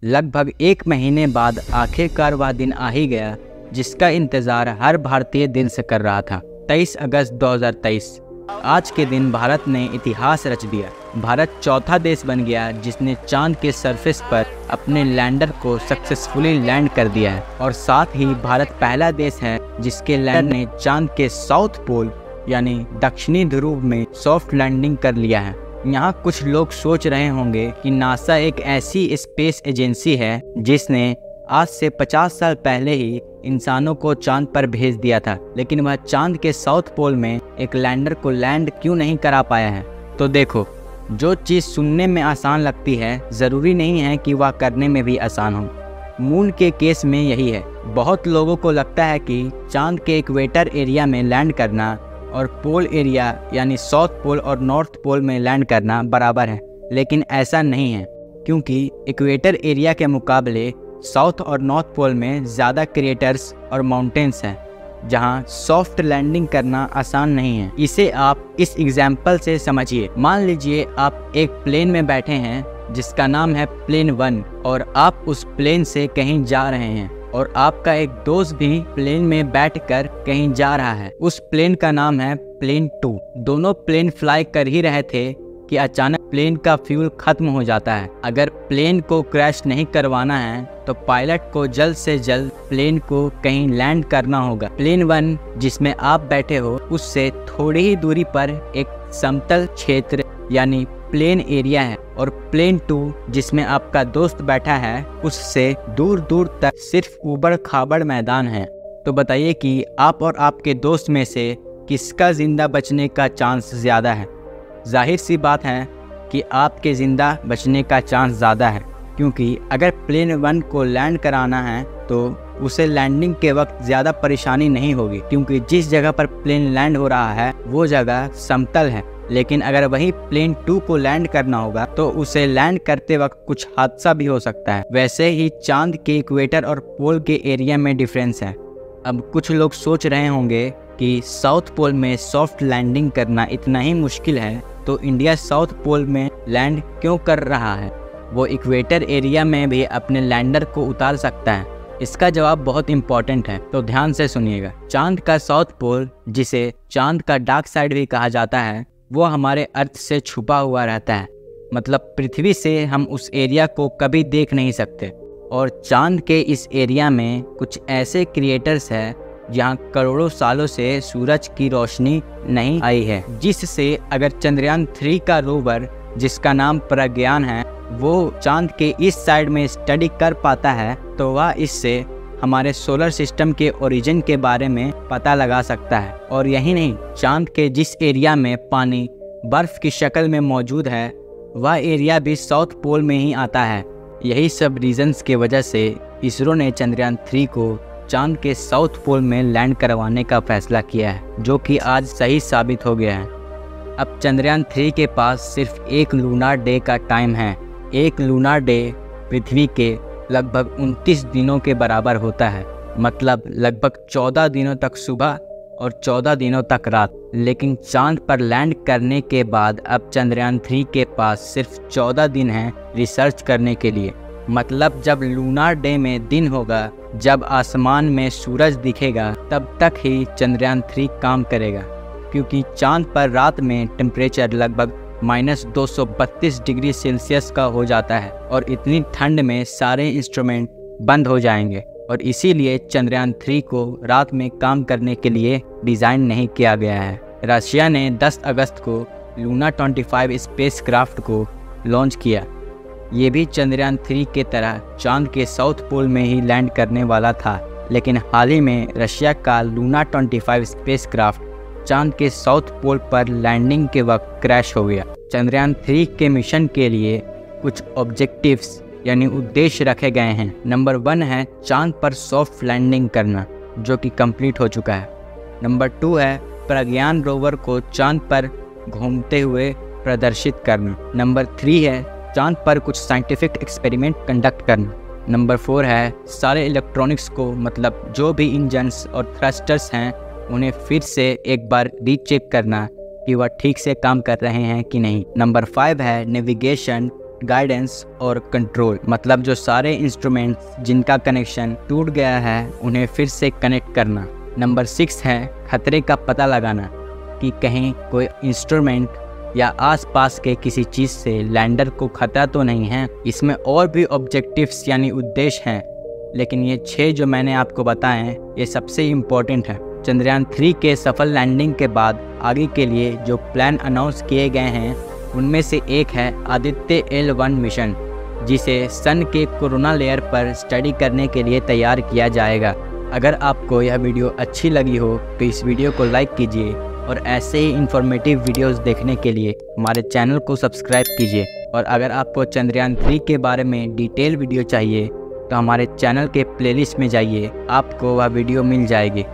लगभग 1 महीने बाद आखिरकार वह दिन आ ही गया जिसका इंतज़ार हर भारतीय दिल से कर रहा था। 23 अगस्त 2023। आज के दिन भारत ने इतिहास रच दिया। भारत चौथा देश बन गया जिसने चांद के सरफेस पर अपने लैंडर को सक्सेसफुली लैंड कर दिया है, और साथ ही भारत पहला देश है जिसके लैंडर ने चांद के साउथ पोल यानी दक्षिणी ध्रुव में सॉफ्ट लैंडिंग कर लिया है। यहाँ कुछ लोग सोच रहे होंगे कि नासा एक ऐसी स्पेस एजेंसी है जिसने आज से 50 साल पहले ही इंसानों को चांद पर भेज दिया था, लेकिन वह चांद के साउथ पोल में एक लैंडर को लैंड क्यों नहीं करा पाया है। तो देखो, जो चीज़ सुनने में आसान लगती है ज़रूरी नहीं है कि वह करने में भी आसान हो। मून के केस में यही है। बहुत लोगों को लगता है कि चांद के इक्वेटर एरिया में लैंड करना और पोल एरिया यानी साउथ पोल और नॉर्थ पोल में लैंड करना बराबर है, लेकिन ऐसा नहीं है, क्योंकि इक्वेटर एरिया के मुकाबले साउथ और नॉर्थ पोल में ज़्यादा क्रेटर्स और माउंटेन्स हैं, जहां सॉफ्ट लैंडिंग करना आसान नहीं है। इसे आप इस एग्जाम्पल से समझिए। मान लीजिए आप एक प्लेन में बैठे हैं जिसका नाम है प्लेन 1, और आप उस प्लेन से कहीं जा रहे हैं, और आपका एक दोस्त भी प्लेन में बैठकर कहीं जा रहा है। उस प्लेन का नाम है प्लेन 2। दोनों प्लेन फ्लाई कर ही रहे थे कि अचानक प्लेन का फ्यूल खत्म हो जाता है। अगर प्लेन को क्रैश नहीं करवाना है तो पायलट को जल्द से जल्द प्लेन को कहीं लैंड करना होगा। प्लेन 1 जिसमें आप बैठे हो उससे थोड़ी ही दूरी पर एक समतल क्षेत्र यानी प्लेन एरिया है, और प्लेन 2 जिसमें आपका दोस्त बैठा है उससे दूर दूर तक सिर्फ ऊबड़ खाबड़ मैदान है। तो बताइए कि आप और आपके दोस्त में से किसका जिंदा बचने का चांस ज़्यादा है। जाहिर सी बात है कि आपके ज़िंदा बचने का चांस ज़्यादा है, क्योंकि अगर प्लेन 1 को लैंड कराना है तो उसे लैंडिंग के वक्त ज़्यादा परेशानी नहीं होगी, क्योंकि जिस जगह पर प्लेन लैंड हो रहा है वो जगह समतल है। लेकिन अगर वही प्लेन 2 को लैंड करना होगा तो उसे लैंड करते वक्त कुछ हादसा भी हो सकता है। वैसे ही चांद के इक्वेटर और पोल के एरिया में डिफरेंस है। अब कुछ लोग सोच रहे होंगे कि साउथ पोल में सॉफ्ट लैंडिंग करना इतना ही मुश्किल है तो इंडिया साउथ पोल में लैंड क्यों कर रहा है, वो इक्वेटर एरिया में भी अपने लैंडर को उतार सकता है। इसका जवाब बहुत इंपॉर्टेंट है, तो ध्यान से सुनिएगा। चांद का साउथ पोल, जिसे चांद का डार्क साइड भी कहा जाता है, वो हमारे अर्थ से छुपा हुआ रहता है। मतलब पृथ्वी से हम उस एरिया को कभी देख नहीं सकते, और चांद के इस एरिया में कुछ ऐसे क्रिएटर्स हैं जहाँ करोड़ों सालों से सूरज की रोशनी नहीं आई है, जिससे अगर चंद्रयान 3 का रोवर जिसका नाम प्रज्ञान है वो चांद के इस साइड में स्टडी कर पाता है तो वह इससे हमारे सोलर सिस्टम के ओरिजिन के बारे में पता लगा सकता है। और यही नहीं, चांद के जिस एरिया में पानी बर्फ़ की शक्ल में मौजूद है वह एरिया भी साउथ पोल में ही आता है। यही सब रीजंस के वजह से इसरो ने चंद्रयान 3 को चांद के साउथ पोल में लैंड करवाने का फैसला किया है, जो कि आज सही साबित हो गया है। अब चंद्रयान 3 के पास सिर्फ एक लूनार डे का टाइम है। एक लूनार डे पृथ्वी के लगभग 29 दिनों के बराबर होता है, मतलब लगभग 14 दिनों तक सुबह और 14 दिनों तक रात। लेकिन चांद पर लैंड करने के बाद अब चंद्रयान 3 के पास सिर्फ 14 दिन हैं रिसर्च करने के लिए। मतलब जब लूनार डे में दिन होगा, जब आसमान में सूरज दिखेगा, तब तक ही चंद्रयान 3 काम करेगा, क्योंकि चांद पर रात में टेम्परेचर लगभग -232 डिग्री सेल्सियस का हो जाता है, और इतनी ठंड में सारे इंस्ट्रूमेंट बंद हो जाएंगे, और इसीलिए चंद्रयान 3 को रात में काम करने के लिए डिज़ाइन नहीं किया गया है। रशिया ने 10 अगस्त को लूना 25 स्पेसक्राफ्ट को लॉन्च किया। ये भी चंद्रयान 3 के तरह चांद के साउथ पोल में ही लैंड करने वाला था, लेकिन हाल ही में रशिया का लूना 25 स्पेसक्राफ्ट चांद के साउथ पोल पर लैंडिंग के वक्त क्रैश हो गया। चंद्रयान 3 के मिशन के लिए कुछ ऑब्जेक्टिव्स यानी उद्देश्य रखे गए हैं। नंबर 1 है चांद पर सॉफ्ट लैंडिंग करना, जो कि कंप्लीट हो चुका है। नंबर 2 है प्रज्ञान रोवर को चांद पर घूमते हुए प्रदर्शित करना। नंबर 3 है चांद पर कुछ साइंटिफिक एक्सपेरिमेंट कंडक्ट करना। नंबर 4 है सारे इलेक्ट्रॉनिक्स को, मतलब जो भी इंजन्स और थ्रस्टर्स हैं, उन्हें फिर से एक बार रीचेक करना कि वह ठीक से काम कर रहे हैं कि नहीं। नंबर 5 है नेविगेशन, गाइडेंस और कंट्रोल, मतलब जो सारे इंस्ट्रूमेंट्स जिनका कनेक्शन टूट गया है उन्हें फिर से कनेक्ट करना। नंबर 6 है खतरे का पता लगाना कि कहीं कोई इंस्ट्रूमेंट या आसपास के किसी चीज़ से लैंडर को खतरा तो नहीं है। इसमें और भी ऑब्जेक्टिव्स यानी उद्देश्य हैं, लेकिन ये 6 जो मैंने आपको बताए हैं ये सबसे इम्पोर्टेंट है। चंद्रयान 3 के सफल लैंडिंग के बाद आगे के लिए जो प्लान अनाउंस किए गए हैं उनमें से एक है आदित्य L1 मिशन, जिसे सन के कोरोना लेयर पर स्टडी करने के लिए तैयार किया जाएगा। अगर आपको यह वीडियो अच्छी लगी हो तो इस वीडियो को लाइक कीजिए और ऐसे ही इन्फॉर्मेटिव वीडियोस देखने के लिए हमारे चैनल को सब्सक्राइब कीजिए। और अगर आपको चंद्रयान 3 के बारे में डिटेल वीडियो चाहिए तो हमारे चैनल के प्लेलिस्ट में जाइए, आपको वह वीडियो मिल जाएगी।